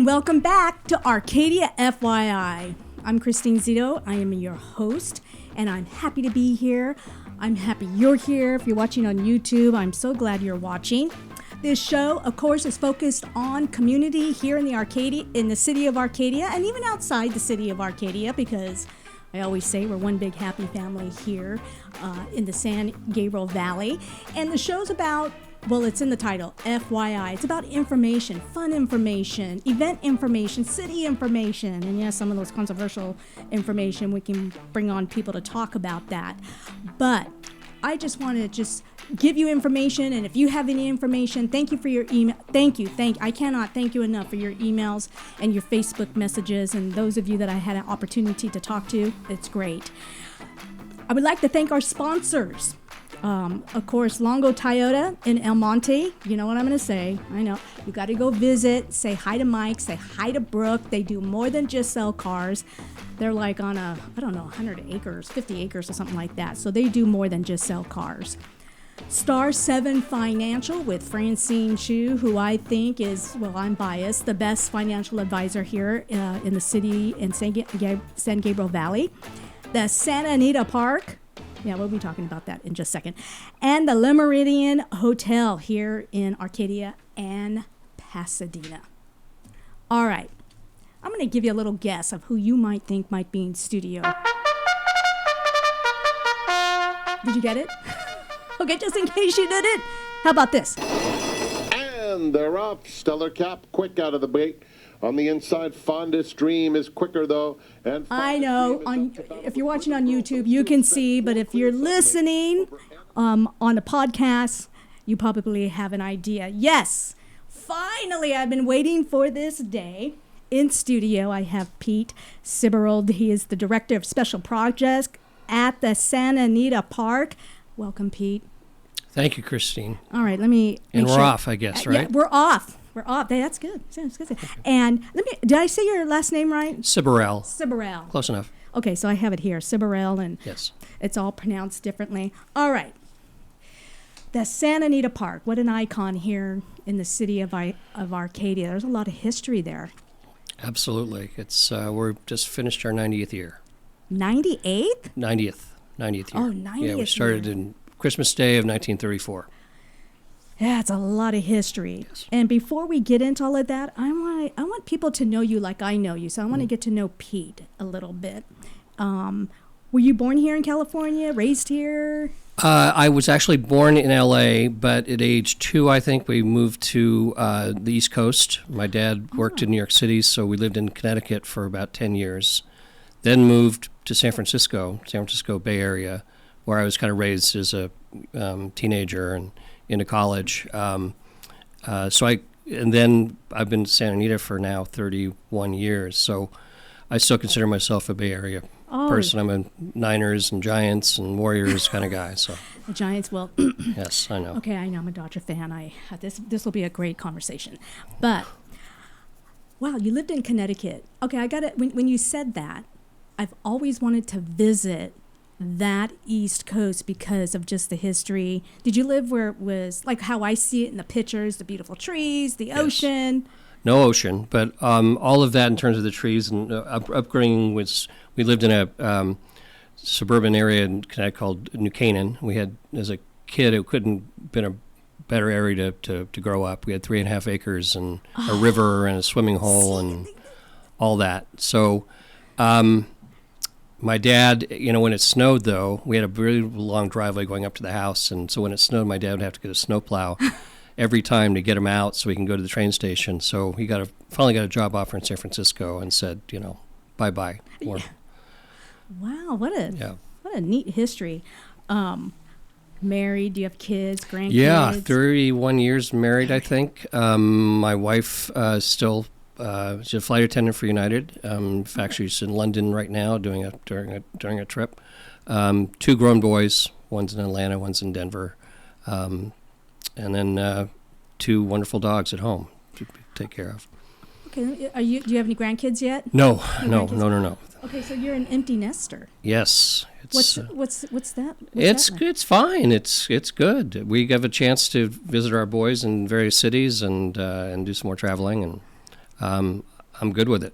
And welcome back to Arcadia FYI. I'm Christine Zito. I am your host, and I'm happy to be here. I'm happy you're here. If you're watching on YouTube, I'm so glad you're watching. This show, of course, is focused on community here in the city of Arcadia, and even outside the city of Arcadia, because I always say we're one big happy family here in the San Gabriel Valley. And the show's about, well, it's in the title, FYI. It's about information, fun information, event information, city information, and yes, some of those controversial information. We can bring on people to talk about that. But I just want to give you information, and if you have any information, thank you for your email. I cannot thank you enough for your emails and your Facebook messages, and those of you that I had an opportunity to talk to. It's great. I would like to thank our sponsors. Of course, Longo Toyota in El Monte. You know what I'm going to say. I know. You got to go visit, say hi to Mike, say hi to Brooke. They do more than just sell cars. They're like on 100 acres, 50 acres or something like that. So they do more than just sell cars. Star 7 Financial with Francine Chu, who I think is, well, I'm biased, the best financial advisor here in the city in San Gabriel Valley. The Santa Anita Park. Yeah, we'll be talking about that in just a second. And the Le Meridien Hotel here in Arcadia and Pasadena. All right. I'm going to give you a little guess of who you might think might be in studio. Did you get it? Okay, just in case you didn't. How about this? And they're off. Stellar Cap, quick out of the gate. On the inside, Fondest Dream is quicker, though. And I know. If you're watching on YouTube, you can see. But if you're listening on the podcast, you probably have an idea. Yes, finally, I've been waiting for this day. In studio, I have Pete Siberell. He is the Director of Special Projects at the Santa Anita Park. Welcome, Pete. Thank you, Christine. All right, let me... And we're off, I guess, right? Yeah, we're off. We're off. That's good. That's good. And did I say your last name right? Siberell. Siberell. Close enough. Okay, so I have it here, Siberell, and yes, it's all pronounced differently. All right. The Santa Anita Park, what an icon here in the city of Arcadia. There's a lot of history there. Absolutely. It's we're just finished our 90th year. 98th? 90th year. Oh, 90th. Yeah, we started in Christmas Day of 1934. Yeah, it's a lot of history. Yes. And before we get into all of that, I want people to know you like I know you. So I want to get to know Pete a little bit. Were you born here in California, raised here? I was actually born in L.A., but at age 2, I think, we moved to the East Coast. My dad worked in New York City, so we lived in Connecticut for about 10 years. Then moved to San Francisco Bay Area, where I was kind of raised as a teenager and into college. And then I've been to Santa Anita for now 31 years. So I still consider myself a Bay Area person. I'm a Niners and Giants and Warriors kind of guy. So the Giants, well. Yes, I know. Okay, I know. I'm a Dodger fan. This will be a great conversation. But, wow, you lived in Connecticut. Okay, I got it. When you said that, I've always wanted to visit that East Coast because of just the history. Did you live where it was like how I see it in the pictures, the beautiful trees, the ocean? No ocean, but all of that in terms of the trees and upbringing was, we lived in a suburban area in Connecticut called New Canaan. We had, as a kid, it couldn't been a better area to grow up. We had 3.5 acres and a river and a swimming hole and all that. So my dad, when it snowed, though, we had a really long driveway going up to the house, and so when it snowed, my dad would have to get a snowplow every time to get him out so he can go to the train station. So he finally got a job offer in San Francisco and said, bye-bye. Yeah. Wow, what a neat history. Married, do you have kids, grandkids? Yeah, 31 years married, I think. My wife still... she's a flight attendant for United. In fact, she's in London right now during a trip. 2 grown boys. One's in Atlanta, one's in Denver. And then 2 wonderful dogs at home to take care of. Okay. Do you have any grandkids yet? No. Okay, so you're an empty nester. Yes. What's that? It's fine. It's good. We have a chance to visit our boys in various cities and do some more traveling. And I'm good with it.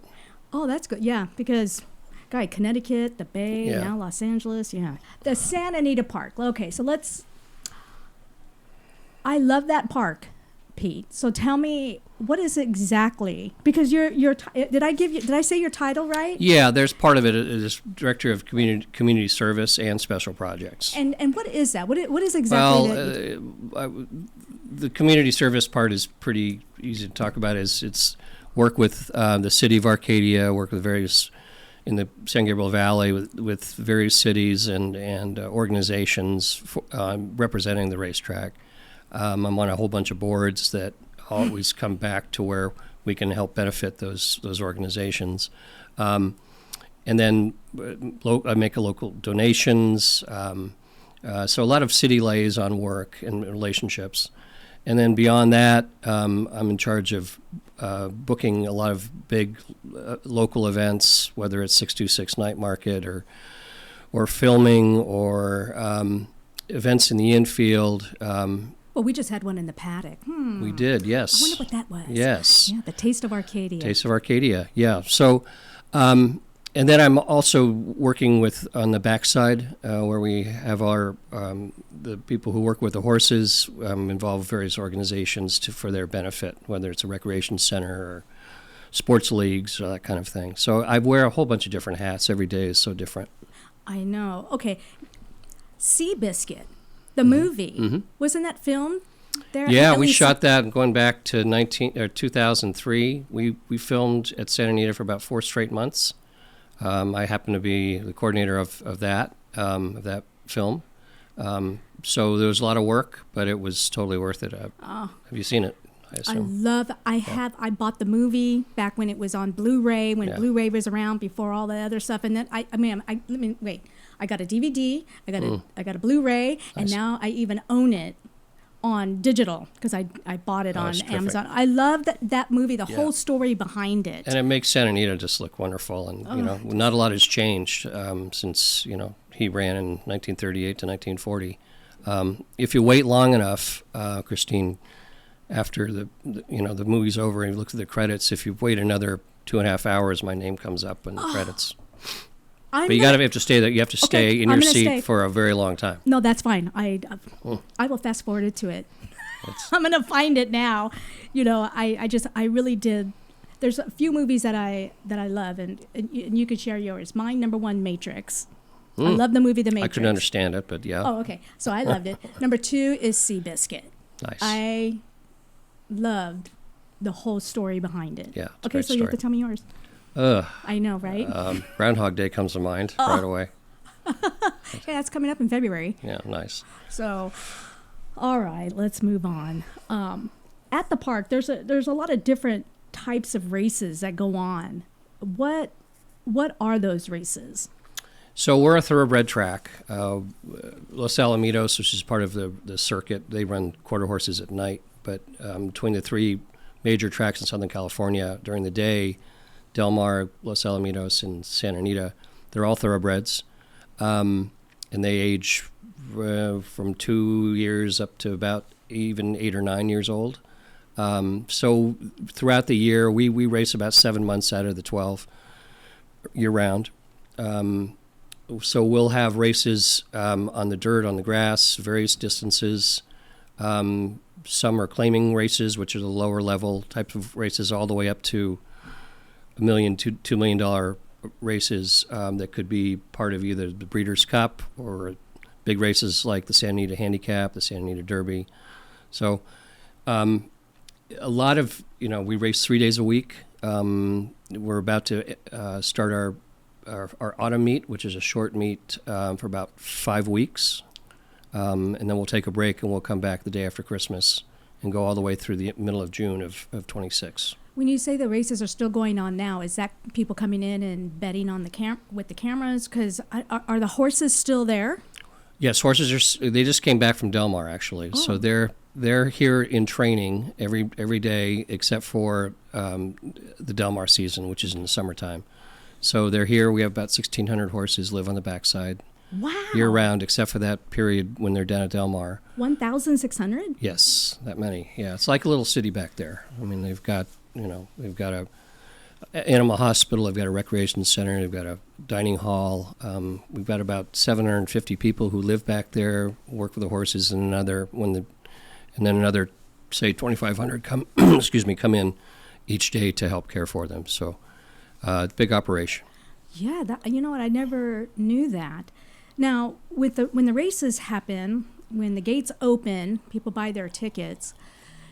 Oh, that's good. Yeah, because, Connecticut, the Bay, Yeah. now Los Angeles. Yeah. The Santa Anita Park. Okay, so I love that park, Pete. So tell me, what is it exactly? Because did I say your title right? Yeah, there's part of it is Director of Community Service and Special Projects. And what is that? What is exactly that? The community service part is pretty easy to talk about. It's work with the city of Arcadia, work with various in the San Gabriel Valley with various cities and organizations representing the racetrack. I'm on a whole bunch of boards that always come back to where we can help benefit those organizations. And then I make local donations. So a lot of city liaison work and relationships. And then beyond that, I'm in charge of booking a lot of big local events, whether it's 626 Night Market or filming or events in the infield. Well, we just had one in the paddock. We did, yes. I wonder what that was. Yes. Yeah, the Taste of Arcadia. Taste of Arcadia, yeah. So, and then I'm also working on the backside where we have the people who work with the horses involve various organizations for their benefit, whether it's a recreation center or sports leagues or that kind of thing. So I wear a whole bunch of different hats. Every day is so different. I know. Okay. Seabiscuit, the movie, wasn't that filmed there? Yeah, we shot that going back to 2003. We filmed at Santa Anita for about 4 straight months. I happen to be the coordinator of that film. So there was a lot of work, but it was totally worth it. Have you seen it? I assume. I bought the movie back when it was on Blu-ray, when Blu-ray was around before all the other stuff. And then I got a DVD, I got a Blu-ray, Nice. and now I even own it on digital because I bought it on Amazon. I love that movie, the whole story behind it. And it makes Santa Anita just look wonderful. And, not a lot has changed since, he ran in 1938 to 1940. If you wait long enough, Christine, after the movie's over and you look at the credits, if you wait another 2.5 hours, my name comes up in the credits. But you have to stay there. You have to stay in your seat for a very long time. No, that's fine. I will fast forward it to it. I'm gonna find it now. I really did. There's a few movies that I love, and you could share yours. Mine, number 1, Matrix. I love the movie The Matrix. I couldn't understand it, but yeah. Oh, okay. So I loved it. Number 2 is Seabiscuit. Nice. I loved the whole story behind it. Yeah. Okay, so you have to tell me yours. I know, right? Groundhog Day comes to mind right away. Yeah, that's coming up in February. Yeah, nice. So, all right, let's move on. At the park, there's a lot of different types of races that go on. What are those races? So we're a thoroughbred track. Los Alamitos, which is part of the circuit, they run quarter horses at night. But between the 3 major tracks in Southern California during the day, Del Mar, Los Alamitos, and Santa Anita, they're all thoroughbreds. And they age from 2 years up to about even 8 or 9 years old. So throughout the year, we race about 7 months out of the 12 year-round. So we'll have races on the dirt, on the grass, various distances. Some are claiming races, which are the lower level type of races, all the way up to $1 million to $2 million races that could be part of either the Breeders' Cup or big races like the Santa Anita Handicap, the Santa Anita Derby. So a lot of, we race 3 days a week. We're about to start our autumn meet, which is a short meet for about 5 weeks. And then we'll take a break and we'll come back the day after Christmas and go all the way through the middle of June of 26. When you say the races are still going on now, is that people coming in and betting on with the cameras? Because are the horses still there? Yes, horses they just came back from Del Mar, actually. Oh. So they're here in training every day except for the Del Mar season, which is in the summertime. So they're here. We have about 1,600 horses live on the backside. Wow. Year-round, except for that period when they're down at Del Mar. 1,600? Yes, that many. Yeah, it's like a little city back there. I mean, they've got animal hospital. I've got a recreation center. I've got a dining hall. We've got about 750 people who live back there, work with the horses, and then another, say 2,500 come come in each day to help care for them. So, big operation. Yeah, you know what? I never knew that. Now, when the races happen, when the gates open, people buy their tickets.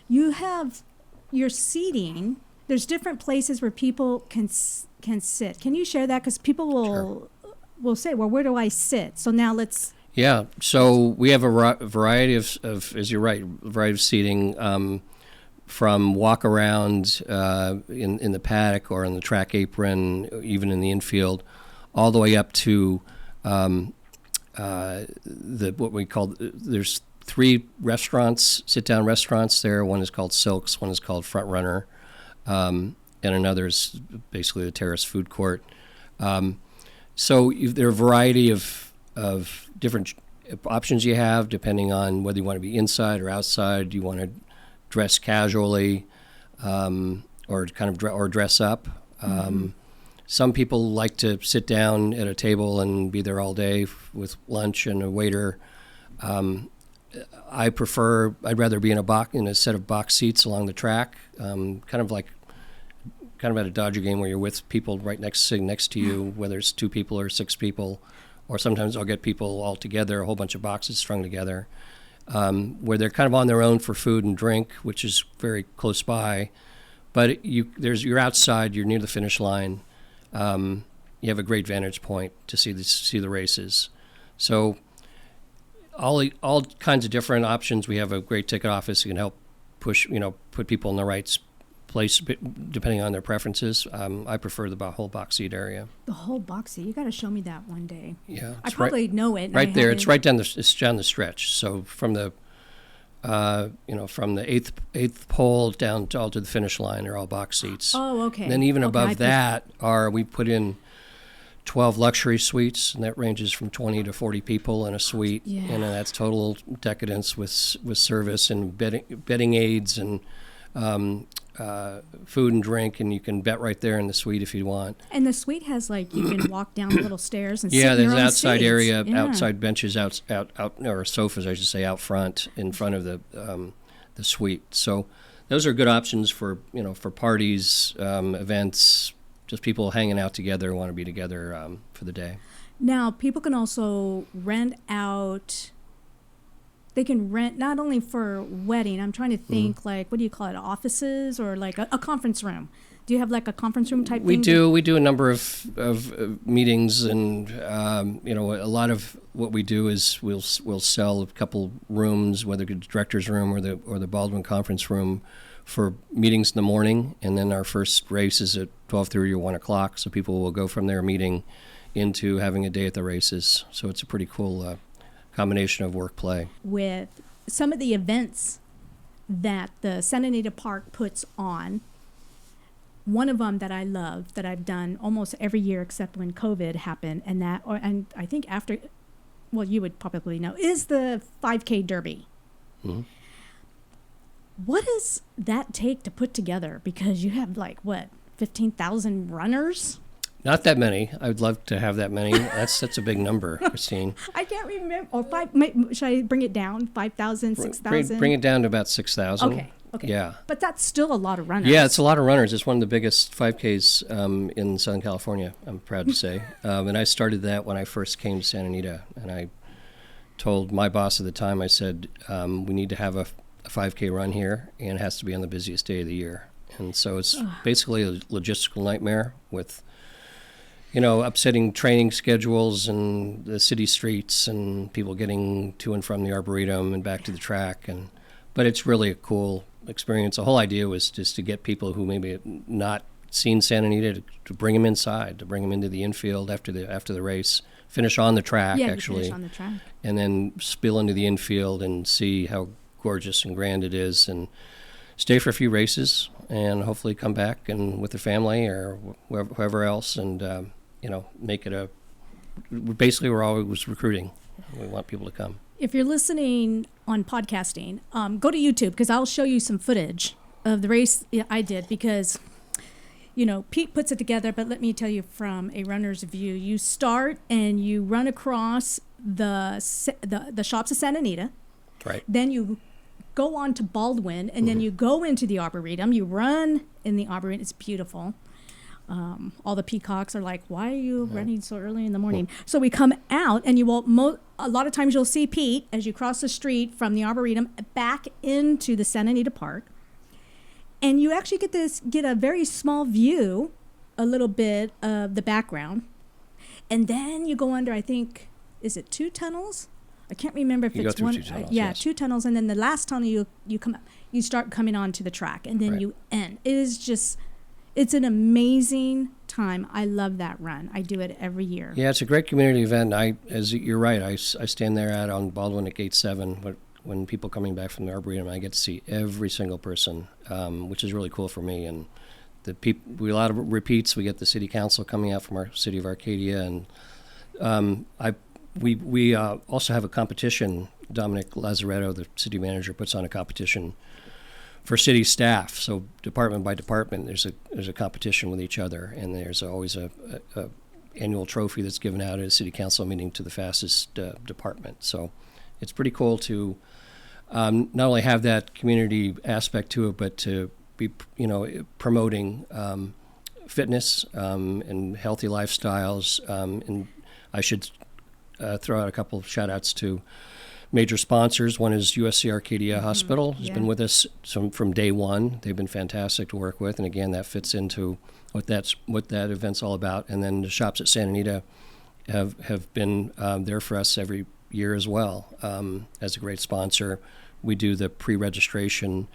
You have your seating. There's different places where people can sit. Can you share that? Because people will say, "Well, where do I sit?" So now let's. Yeah. So we have a variety of, as you're right, variety of seating. From walk around in the paddock or on the track apron, even in the infield, all the way up to what we call, there's 3 restaurants, sit-down restaurants there. One is called Silks, one is called Front Runner, and another is basically the terrace food court. So there are a variety of different options you have, depending on whether you want to be inside or outside. You want to dress casually, or dress up. Some people like to sit down at a table and be there all day with lunch and a waiter. I'd rather be in a set of box seats along the track, kind of at a Dodger game where you're with people sitting next to you, whether it's 2 people or 6 people, or sometimes I'll get people all together, a whole bunch of boxes strung together. Where they're kind of on their own for food and drink, which is very close by. But you're outside, you're near the finish line. You have a great vantage point to see the races. So all kinds of different options. We have a great ticket office who can help put people in the right place depending on their preferences. I prefer the whole box seat area. The whole box seat. You got to show me that one day. Yeah, I probably know it. Right there. It's right down the stretch. So from the from the eighth pole down to the finish line are all box seats. Oh, okay. And then even above that we put in 12 luxury suites, and that ranges from 20 to 40 people in a suite. Yeah. And that's total decadence with service and bedding aids and food and drink, and you can bet right there in the suite if you want. And the suite has you can walk down the little stairs and sit there's in your an own outside seats. area, Yeah. outside benches, out or sofas, I should say, out front in front of the suite. So those are good options for parties, events, just people hanging out together, want to be together for the day. Now, people can also rent out. They can rent not only for wedding. I'm trying to think what do you call it? Offices or a conference room. Do you have a conference room type We thing? do. We do a number of meetings, and a lot of what we do is we'll sell a couple rooms, whether it's the director's room or the Baldwin conference room, for meetings in the morning, and then our first race is at 12:30 or 1 o'clock. So people will go from their meeting into having a day at the races. So it's a pretty cool combination of work play. With some of the events that the Santa Anita Park puts on, one of them that I love, that I've done almost every year except when COVID happened, and I think after, well, you would probably know, is the 5K Derby. Mm-hmm. What does that take to put together? Because you have 15,000 runners? Not that many. I would love to have that many. That's a big number, Christine. I can't remember. Or should I bring it down? 5,000, 6,000? Bring it down to about 6,000. Okay. Yeah. But that's still a lot of runners. Yeah, it's a lot of runners. It's one of the biggest 5Ks in Southern California, I'm proud to say. And I started that when I first came to Santa Anita. And I told my boss at the time, I said, we need to have a 5K run here, and it has to be on the busiest day of the year. And so it's basically a logistical nightmare with upsetting training schedules and the city streets and people getting to and from the Arboretum and back to the track. But it's really a cool experience. The whole idea was just to get people who maybe have not seen Santa Anita to bring them inside, to bring them into the infield after the race, finish on the track, actually. Finish on the track. And then spill into the infield and see how gorgeous and grand it is, and stay for a few races and hopefully come back and with the family or whoever else, and make it basically we're always recruiting. We want people to come. If you're listening on podcasting, go to YouTube, because I'll show you some footage of the race I did, because Pete puts it together, but let me tell you from a runner's view. You start and you run across the shops of Santa Anita. Right. Then you go on to Baldwin, and then you go into the Arboretum. You run in the Arboretum. It's beautiful. All the peacocks are like, why are you running so early in the morning? So we come out, and you will a lot of times you'll see Pete as you cross the street from the Arboretum back into the Santa Anita Park. And you actually get a very small view, a little bit of the background. And then you go under, I think, is it 2 tunnels? I can't remember if you it's go through one. 2 tunnels, yeah, yes. 2 tunnels, and then the last tunnel you come up. You start coming onto the track, and then Right. you end. It is just, it's an amazing time. I love that run. I do it every year. Yeah, it's a great community event. You're right. I stand there on Baldwin at Gate 7 when people coming back from the Arboretum. I get to see every single person, which is really cool for me. And we a lot of repeats. We get the city council coming out from our city of Arcadia, and we also have a competition. Dominic Lazaretto, the city manager, puts on a competition for city staff. So department by department, there's a competition with each other, and there's always a annual trophy that's given out at a city council meeting to the fastest department. So it's pretty cool to not only have that community aspect to it, but to be promoting fitness and healthy lifestyles. And I should throw out a couple of shout outs to major sponsors. One is USC Arcadia Hospital, has been with us from day one. They've been fantastic to work with, and again, that fits into what that event's all about. And then the shops at Santa Anita have been there for us every year as well. As a great sponsor, we do the pre-registration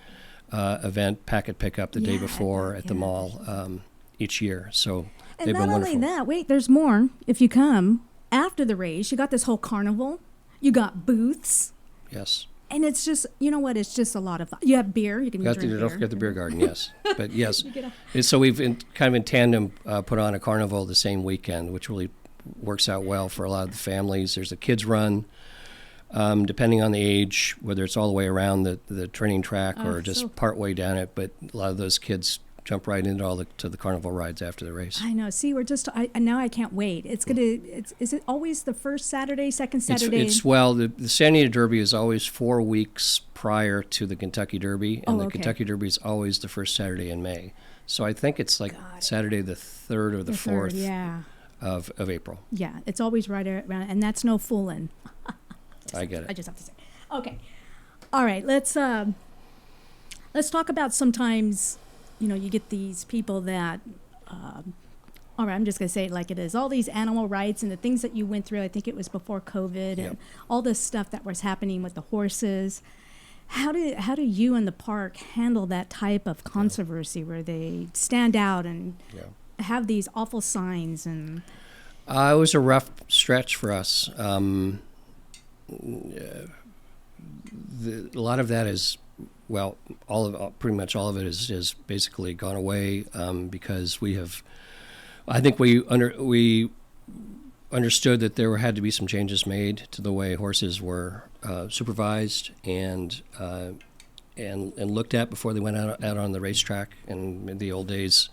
event, packet pickup the day before at the mall each year. So and they've not been only wonderful. that, wait, there's more. If you come after the race, you got this whole carnival. You got booths. Yes. And it's just, it's just a lot of fun. You have beer. You can drink beer. Don't forget the beer garden, yes. But yes. So we've kind of in tandem put on a carnival the same weekend, which really works out well for a lot of the families. There's a kids run, depending on the age, whether it's all the way around the training track or just part way down it. But a lot of those kids jump right into to the carnival rides after the race. I know. See, now I can't wait. Is it always the first Saturday, second Saturday? The Santa Anita Derby is always 4 weeks prior to the Kentucky Derby, and Kentucky Derby is always the first Saturday in May. So I think it's like Saturday the 3rd or the 4th of April. Yeah, it's always right around, and that's no fooling. I get it. I just have to say. Okay. All right, let's talk about sometimes, you get these people that, all right, I'm just going to say it like it is. All these animal rights and the things that you went through, I think it was before COVID, and all this stuff that was happening with the horses. How do you and the park handle that type of controversy where they stand out and have these awful signs? And it was a rough stretch for us. A lot of that is, pretty much all of it is basically gone away because I think we understood that there had to be some changes made to the way horses were supervised and looked at before they went out on the racetrack. And in the old days,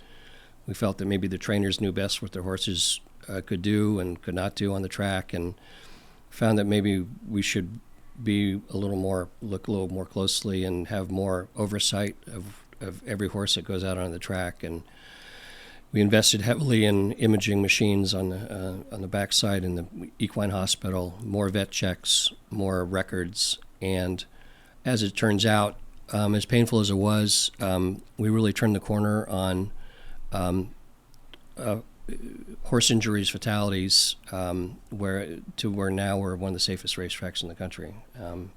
we felt that maybe the trainers knew best what their horses could do and could not do on the track, and found that maybe we should look a little more closely and have more oversight of every horse that goes out on the track. And we invested heavily in imaging machines on the backside in the equine hospital, more vet checks, more records, and as it turns out, as painful as it was, we really turned the corner on horse injuries, fatalities, where now we're one of the safest racetracks in the country. And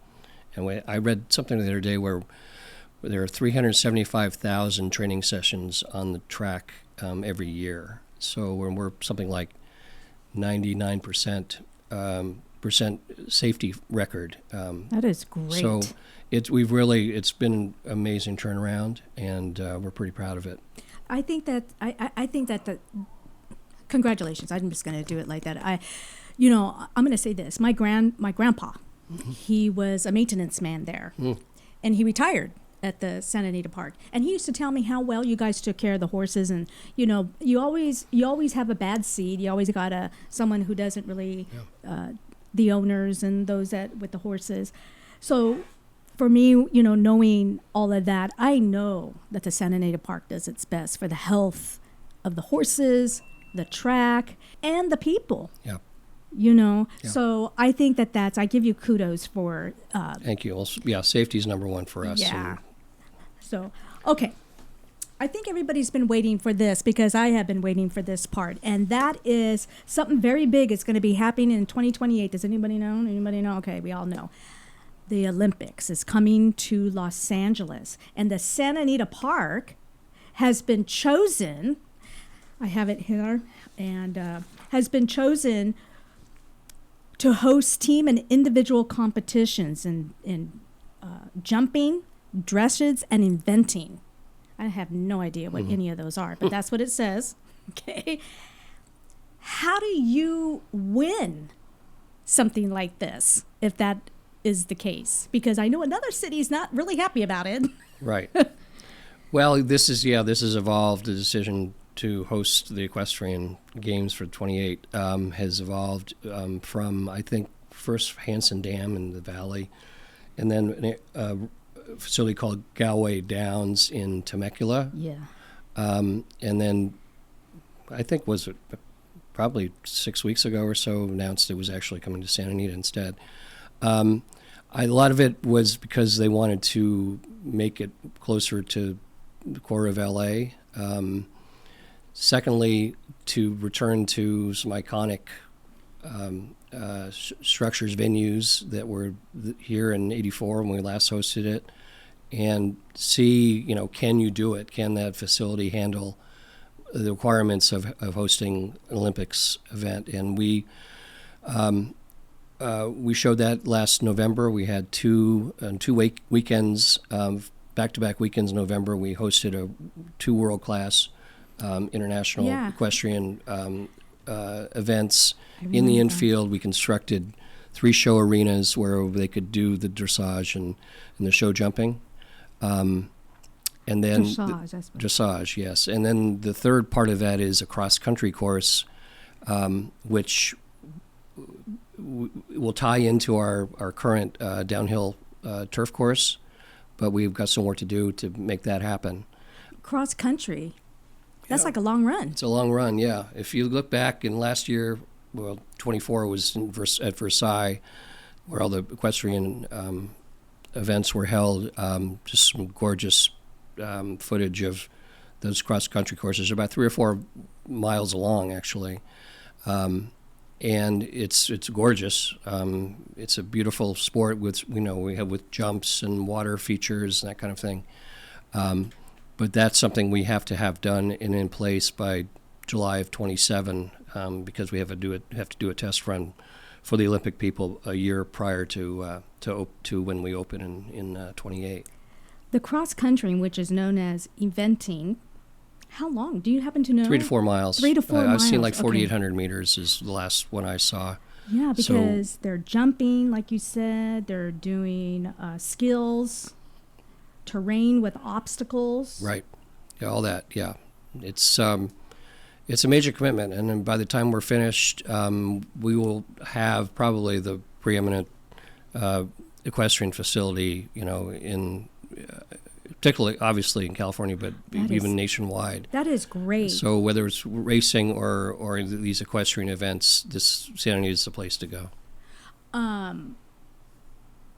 I read something the other day where there are 375,000 training sessions on the track every year. So we're something like 99% safety record. that is great. So it's been an amazing turnaround, and we're pretty proud of it. I think that the congratulations. I'm just going to do it like that. I'm going to say this. My grandpa, he was a maintenance man there, and he retired. at the Santa Anita Park, and he used to tell me how well you guys took care of the horses, and you always have a bad seed. You always got someone who doesn't really the owners and those that with the horses. So for me, knowing all of that, I know that the Santa Anita Park does its best for the health of the horses, the track, and the people. Yeah. So I think I give you kudos for. Thank you. Well, safety is number one for us. Yeah. So, okay. I think everybody's been waiting for this because I have been waiting for this part. And that is something very big. It's going to be happening in 2028. Does anybody know? Anybody know? Okay, we all know. The Olympics is coming to Los Angeles. And the Santa Anita Park has been chosen. I have it here. And has been chosen to host team and individual competitions in jumping, dresses, and inventing. I have no idea what any of those are, but that's what it says. Okay. How do you win something like this if that is the case? Because I know another city is not really happy about it. Right. Well, this has evolved. The decision to host the equestrian games for 28 has evolved from, I think, first Hanson Dam in the valley, and then a facility called Galway Downs in Temecula. Yeah. And then I think was it probably 6 weeks ago or so announced it was actually coming to Santa Anita instead. A lot of it was because they wanted to make it closer to the core of LA. Secondly, to return to some iconic structures, venues that were here in '84 when we last hosted it, and see, can you do it? Can that facility handle the requirements of hosting an Olympics event? And we showed that last November. We had two weekends, back-to-back weekends in November. We hosted two world-class international equestrian events in the infield. We constructed 3 show arenas where they could do the dressage and the show jumping. And then dressage, yes. And then the third part of that is a cross-country course, which will tie into our current downhill turf course, but we've got some work to do to make that happen. Cross-country? That's like a long run. It's a long run, yeah. If you look back in last year, 24 was at Versailles, where all the equestrian events were held. Just some gorgeous footage of those cross-country courses. They're about 3 or 4 miles long, actually. And it's gorgeous. It's a beautiful sport we have with jumps and water features and that kind of thing. But that's something we have to have done and in place by July of 27 because we have to do a test run for the Olympic people a year prior to when we open in 28. The cross country, which is known as eventing, how long? Do you happen to know? 3 to 4 miles. 3 to 4 miles. I've seen like 4,800 meters is the last one I saw. Yeah, because they're jumping, like you said. They're doing skills, terrain with obstacles. Right. Yeah, all that. Yeah, it's a major commitment, and then by the time we're finished, we will have probably the preeminent equestrian facility, in particularly obviously in California, but even nationwide. That is great. So whether it's racing or these equestrian events, this Santa Anita is the place to go.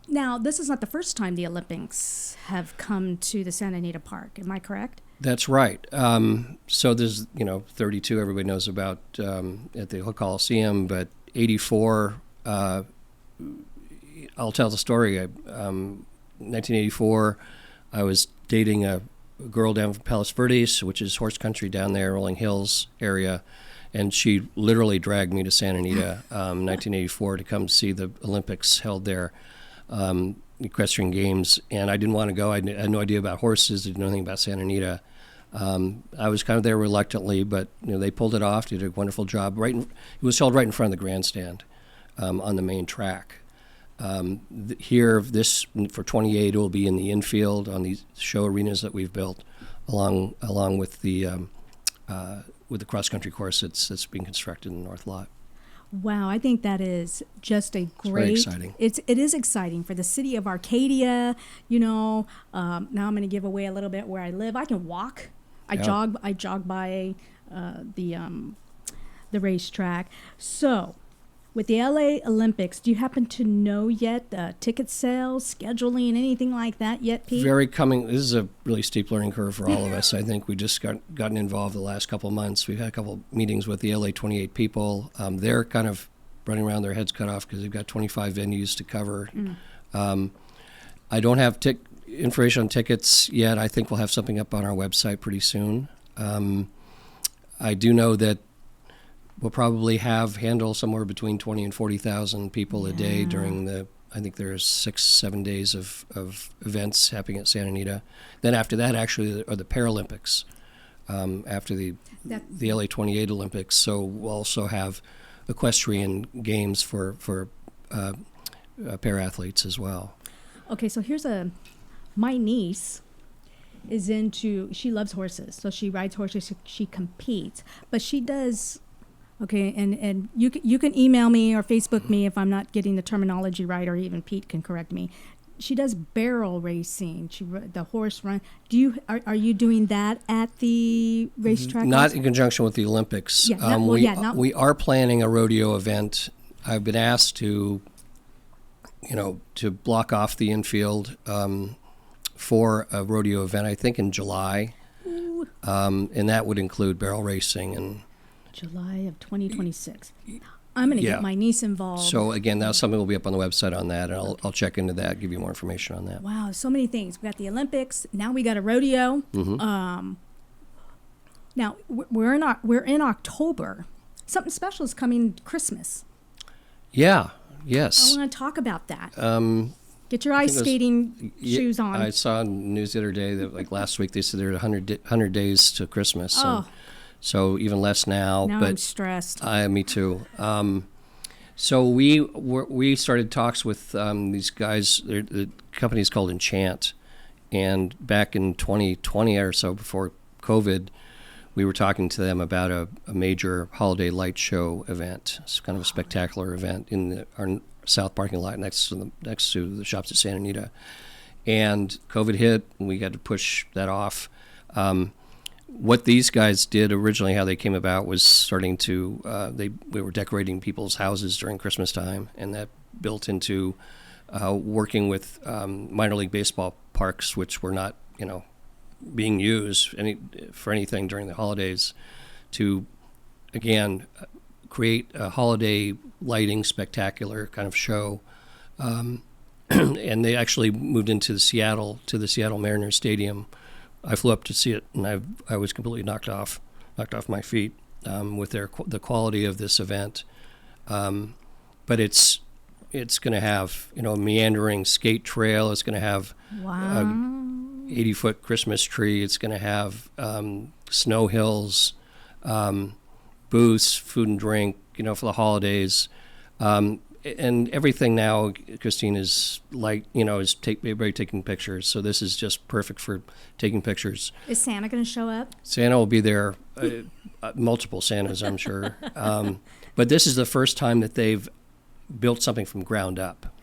Now, this is not the first time the Olympics have come to the Santa Anita Park. Am I correct? That's right. So there's 32 everybody knows about at the Coliseum, but 84. I'll tell the story. 1984, I was dating a girl down from Palos Verdes, which is horse country down there, Rolling Hills area, and she literally dragged me to Santa Anita 1984 to come see the Olympics held there, equestrian games, and I didn't want to go. I had no idea about horses, didn't know anything about Santa Anita. I was kind of there reluctantly, but they pulled it off, did a wonderful job. It was held right in front of the grandstand on the main track. Here, this for 28 will be in the infield on these show arenas that we've built, along with the cross country course that's being constructed in the north lot. Wow, I think that is just a great. Very exciting. It is exciting for the city of Arcadia. Now I'm going to give away a little bit where I live. I can walk. I jog by the racetrack. So, with the LA Olympics, do you happen to know yet ticket sales, scheduling, anything like that yet, Pete? This is a really steep learning curve for all of us. I think we just gotten involved the last couple of months. We've had a couple meetings with the LA 28 people. They're kind of running around their heads cut off because they've got 25 venues to cover. I don't have information on tickets yet. I think we'll have something up on our website pretty soon. I do know that we'll probably handle somewhere between 20 and 40,000 people a day during I think there's 6-7 days of events happening at Santa Anita. Then after that, actually, are the Paralympics, after the LA 28 Olympics. So we'll also have equestrian games for para-athletes as well. Okay, so my niece she loves horses. So she rides horses, she competes, but she does. Okay, and you can email me or Facebook me if I'm not getting the terminology right, or even Pete can correct me. She does barrel racing. The horse run. Are you doing that at the racetrack? Not in conjunction with the Olympics. Yeah, we are planning a rodeo event. I've been asked to block off the infield for a rodeo event. I think in July, and that would include barrel racing and. July of 2026. I'm going to get my niece involved. So again, that's something will be up on the website on that, and I'll check into that, give you more information on that. Wow, so many things. We got the Olympics. Now we got a rodeo. Now we're in October. Something special is coming. Christmas. Yeah. Yes. I want to talk about that. Get your ice skating shoes on. I saw in the news the other day that like last week they said there were 100 days to Christmas. So even less now. Now but I'm stressed. Me too. So we started talks with these guys. The company is called Enchant, and back in 2020 or so, before COVID, we were talking to them about a major holiday light show event. It's kind of a spectacular event in our south parking lot next to the shops at Santa Anita. And COVID hit, and we had to push that off. What these guys did originally, how they came about, was starting to we were decorating people's houses during Christmas time, and that built into working with minor league baseball parks, which were not being used for anything during the holidays, to again create a holiday lighting spectacular kind of show. And they actually moved into Seattle, to the Seattle Mariners Stadium. I flew up to see it, and I was completely knocked off my feet with the quality of this event. But it's going to have a meandering skate trail. It's going to have a 80-foot Christmas tree. It's going to have snow hills, booths, food and drink, for the holidays. And everything now, Christine, is everybody taking pictures. So this is just perfect for taking pictures. Is Santa going to show up? Santa will be there, multiple Santas, I'm sure. But this is the first time that they've built something from ground up.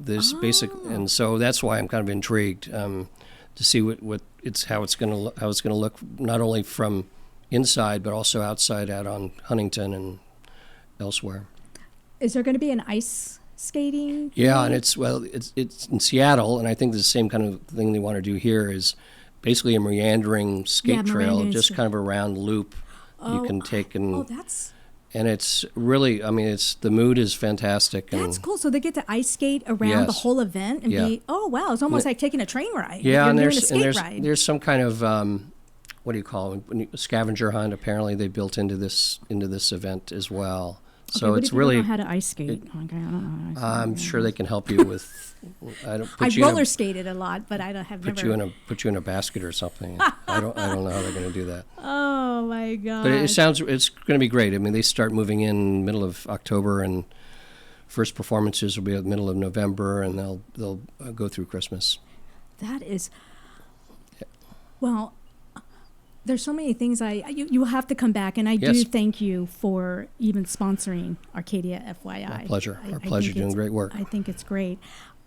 And so that's why I'm kind of intrigued to see how it's going to look, not only from inside but also outside out on Huntington and elsewhere. Is there going to be an ice skating? Yeah, and it's in Seattle, and I think the same kind of thing they want to do here is basically a meandering skate trail, just kind of a round loop you can take and it's really, the mood is fantastic. That's cool. So they get to ice skate around the whole event and it's almost like taking a train ride. Yeah, there's some kind of what do you call it? A scavenger hunt. Apparently, they built into this event as well. Okay, so it's really. I don't know how to ice skate. I don't know how to ice skate. I'm sure they can help you with. I roller skated a lot, but put you in a basket or something. I don't know how they're going to do that. Oh my god! But it's going to be great. They start moving in middle of October, and first performances will be at the middle of November, and they'll go through Christmas. That is, well, there's so many things you will have to come back, and I do thank you for even sponsoring Arcadia FYI. Our pleasure. Our pleasure, doing great work. I think it's great.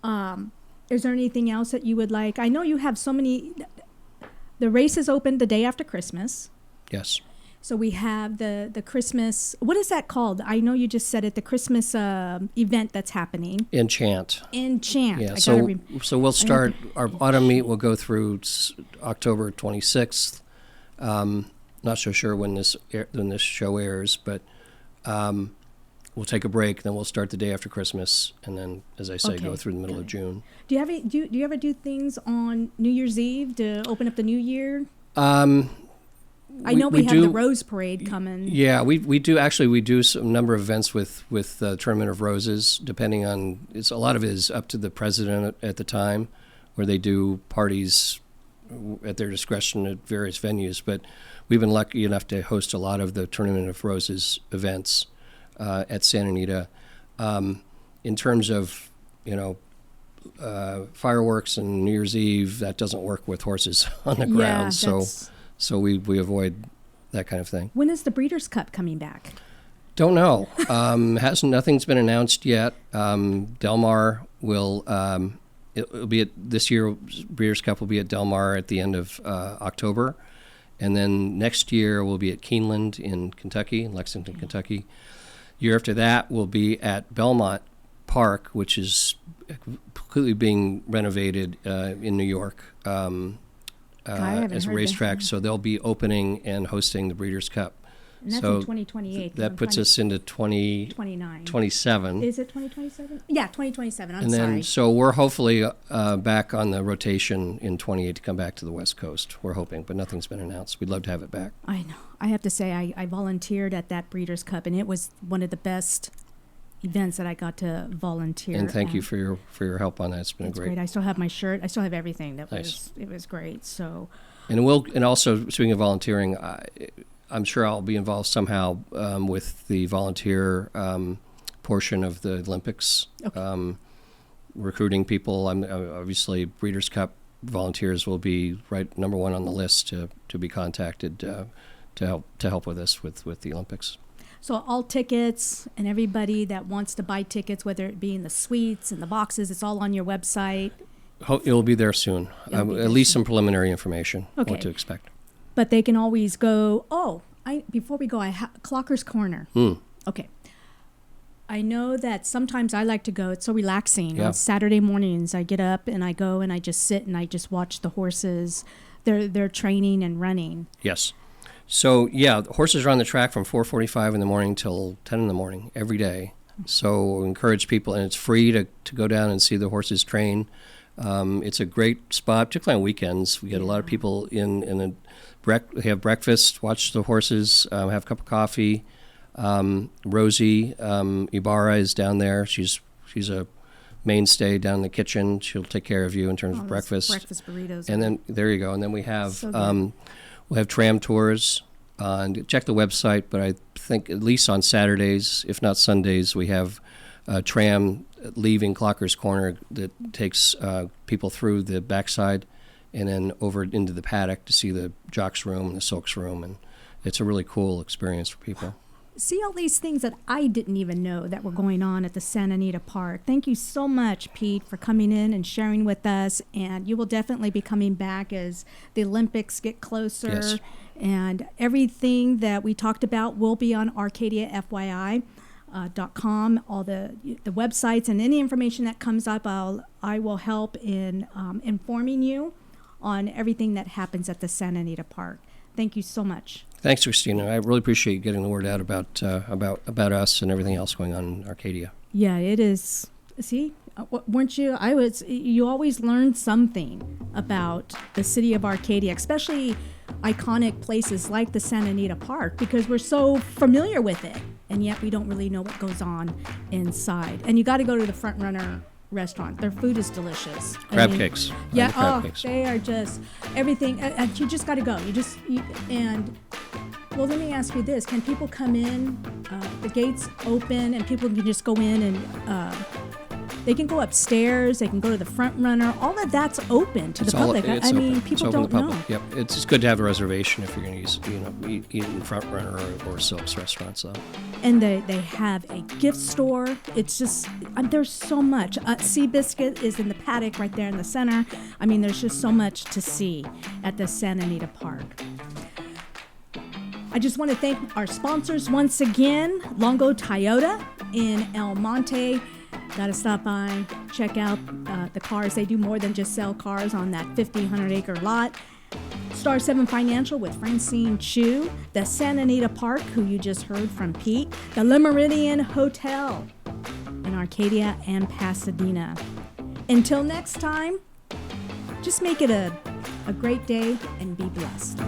Is there anything else that you would like? I know you have so many. The race is open the day after Christmas. Yes. So we have the Christmas, what is that called? I know you just said it, the Christmas event that's happening. Enchant. Yeah. So we'll start, our autumn meet will go through October 26th. Not so sure when this show airs, but we'll take a break, then we'll start the day after Christmas, and then, as I say, go through the middle of June. Do you ever do things on New Year's Eve to open up the new year? I know we have the Rose Parade coming. Yeah, we do. Actually, we do a number of events with the Tournament of Roses, depending on, a lot of it is up to the president at the time, where they do parties at their discretion at various venues. But we've been lucky enough to host a lot of the Tournament of Roses events at Santa Anita. In terms of, fireworks and New Year's Eve, that doesn't work with horses on the ground. So we avoid that kind of thing. When is the Breeders' Cup coming back? Don't know. Nothing's been announced yet. Del Mar will. It'll be this year. Breeders' Cup will be at Del Mar at the end of October, and then next year we'll be at Keeneland in Kentucky, in Lexington, Kentucky. Year after that will be at Belmont Park, which is completely being renovated in New York. As a racetrack, so they'll be opening and hosting the Breeders' Cup. And that's in 2028. That puts us into 2027. Is it 2027? Yeah, 2027. I'm sorry. And then, so we're hopefully back on the rotation in 28 to come back to the West Coast. We're hoping, but nothing's been announced. We'd love to have it back. I know. I have to say, I volunteered at that Breeders' Cup, and it was one of the best events that I got to volunteer. And thank you for your help on that. It's been great. I still have my shirt. I still have everything. Nice. It was great. So. And also speaking of volunteering, I'm sure I'll be involved somehow with the volunteer portion of the Olympics. Okay. Recruiting people. Obviously Breeders' Cup volunteers will be number one on the list to be contacted to help with us with the Olympics. So all tickets and everybody that wants to buy tickets, whether it be in the suites and the boxes, it's all on your website. It'll be there soon. At least some preliminary information. Okay. What to expect. But they can always go. Before we go, Clocker's Corner. Okay. I know that sometimes I like to go. It's so relaxing. Yeah. On Saturday mornings, I get up and I go and I just sit and I just watch the horses. They're training and running. Yes. So, the horses are on the track from 4:45 in the morning till 10 in the morning every day. So we encourage people, and it's free to go down and see the horses train. It's a great spot, particularly on weekends. We get a lot of people in they have breakfast, watch the horses, have a cup of coffee. Rosie Ibarra is down there. She's a mainstay down in the kitchen. She'll take care of you in terms of breakfast. Breakfast burritos. And then there you go. And then we have we'll have tram tours. And check the website, but I think at least on Saturdays, if not Sundays, we have a tram leaving Clocker's Corner that takes people through the backside and then over into the paddock to see the jocks room and the sulks room. And it's a really cool experience for people. See all these things that I didn't even know that were going on at the Santa Anita Park. Thank you so much, Pete, for coming in and sharing with us. And you will definitely be coming back as the Olympics get closer. Yes. And everything that we talked about will be on ArcadiaFYI.com. All the websites and any information that comes up, I will help in informing you on everything that happens at the Santa Anita Park. Thank you so much. Thanks, Christina. I really appreciate getting the word out about us and everything else going on in Arcadia. Yeah, it is. See, weren't you? You always learn something about the city of Arcadia, especially iconic places like the Santa Anita Park, because we're so familiar with it, and yet we don't really know what goes on inside. And you got to go to the Front Runner restaurant. Their food is delicious. Crab cakes. Yeah, crab cakes. They are just everything. You just got to go. And Well, let me ask you this. Can people come in, the gates open, and people can just go in and they can go upstairs, they can go to the front runner. All of that's open to the public. I mean, people don't know. Yep, it's just good to have a reservation if you're going to use, eat in front runner or Silk's restaurant. So. And they have a gift store. It's just, there's so much. Seabiscuit is in the paddock right there in the center. I mean, there's just so much to see at the Santa Anita Park. I just want to thank our sponsors once again, Longo Toyota in El Monte. Got to stop by, check out the cars. They do more than just sell cars on that 1,500-acre lot. Star 7 Financial with Francine Chu. The Santa Anita Park, who you just heard from Pete. The Le Meridien Hotel in Arcadia and Pasadena. Until next time, just make it a great day and be blessed.